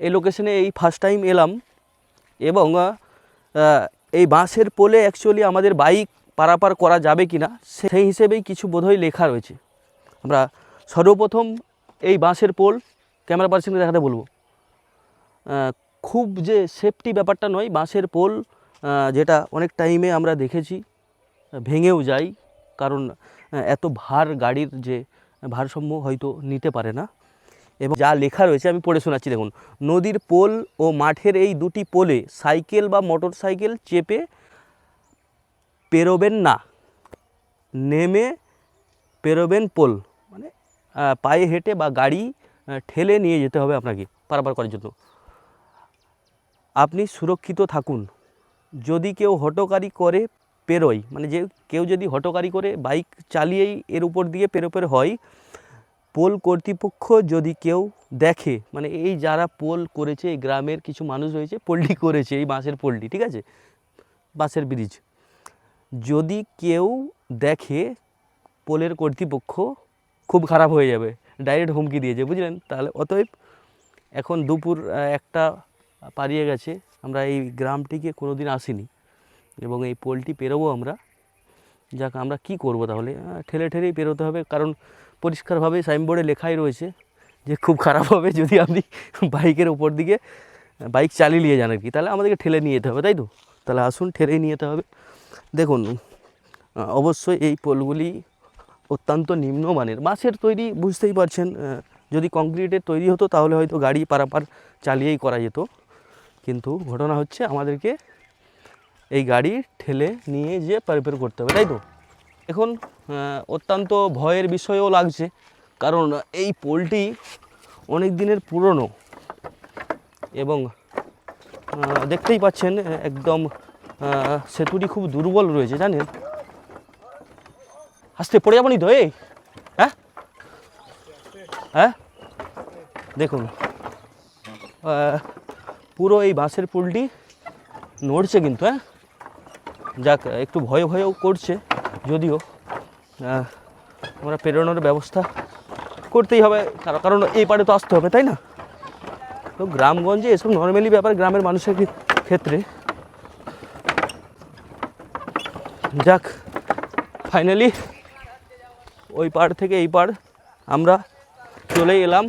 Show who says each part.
Speaker 1: এই লোকেশনে এই ফার্স্ট টাইম এলাম এবং এই বাঁশের পোলে অ্যাকচুয়ালি আমাদের বাইক পারাপার করা যাবে কি না সেই হিসেবেই কিছু বোধহয় লেখা রয়েছে। আমরা সর্বপ্রথম এই বাঁশের পোল ক্যামেরা পার্সনকে দেখাতে বলবো। খুব যে সেফটি ব্যাপারটা নয়, বাঁশের পোল যেটা অনেক টাইমে আমরা দেখেছি ভেঙেও যায়, কারণ এত ভার গাড়ির যে ভারসাম্য হয়তো নিতে পারে না। এবং যা লেখা রয়েছে আমি পড়ে শোনাচ্ছি, দেখুন। নদীর পোল ও মাঠের এই দুটি পোলে সাইকেল বা মোটর সাইকেল চেপে পেরোবেন না, নেমে পেরোবেন পোল, মানে পায়ে হেঁটে বা গাড়ি ঠেলে নিয়ে যেতে হবে আপনাকে পারাপার করার জন্য। আপনি সুরক্ষিত থাকুন। যদি কেউ হঠকারি করে পেরোয়, মানে যে কেউ যদি হঠকারি করে বাইক চালিয়েই এর উপর দিয়ে পেরোপের হয়, পোল কর্তৃপক্ষ যদি কেউ দেখে, মানে এই যারা পোল করেছে এই গ্রামের কিছু মানুষ রয়েছে, পোলটি করেছে এই বাঁশের পোলটি, ঠিক আছে, বাঁশের ব্রিজ, যদি কেউ দেখে পোলের কর্তৃপক্ষ খুব খারাপ হয়ে যাবে, ডাইরেক্ট হুমকি দিয়েছে, বুঝলেন। তাহলে অতএব এখন দুপুর 1টা পারিয়ে গেছে, আমরা এই গ্রামটিকে কোনো দিন আসিনি এবং এই পোলটি পেরোবো আমরা। যাক, আমরা কি করব তাহলে, ঠেলে ঠেলেই পেরোতে হবে, কারণ পরিষ্কারভাবে সাইনবোর্ডে লেখাই রয়েছে যে খুব খারাপ হবে যদি আপনি বাইকের উপর দিকে বাইক চালিয়ে নিয়ে যান আর কি, তাহলে আমাদেরকে ঠেলে নিয়ে যেতে হবে, তাই তো। তাহলে আসুন, ঠেলেই নিয়ে যেতে হবে। দেখুন, অবশ্যই এই পোলগুলি অত্যন্ত নিম্নমানের বাঁশের তৈরি, বুঝতেই পারছেন। যদি কংক্রিটের তৈরি হতো তাহলে হয়তো গাড়ি পারাপার চালিয়েই করা যেত, কিন্তু ঘটনা হচ্ছে আমাদেরকে এই গাড়ি ঠেলে নিয়ে যেয়ে পারাপার করতে হবে, তাই তো। এখন অত্যন্ত ভয়ের বিষয়ও লাগছে, কারণ এই পোলটি অনেক দিনের পুরনো এবং দেখতেই পাচ্ছেন একদম সেতুটি খুব দুর্বল রয়েছে, জানেন। আসতে পড়ে যাবো নি তো, এই হ্যাঁ হ্যাঁ দেখুন, পুরো এই বাঁশের পুলটি নড়ছে কিন্তু, হ্যাঁ। যাক, একটু ভয় ভয়ও করছে, যদিও আমরা পেরোনোর ব্যবস্থা করতেই হবে, কারণ এই পারে তো আসতে হবে, তাই না। তো গ্রামগঞ্জে এসব নর্মালি ব্যাপার গ্রামের মানুষের ক্ষেত্রে। যাক, ফাইনালি ওই পাড় থেকে এই পাড় আমরা চলে এলাম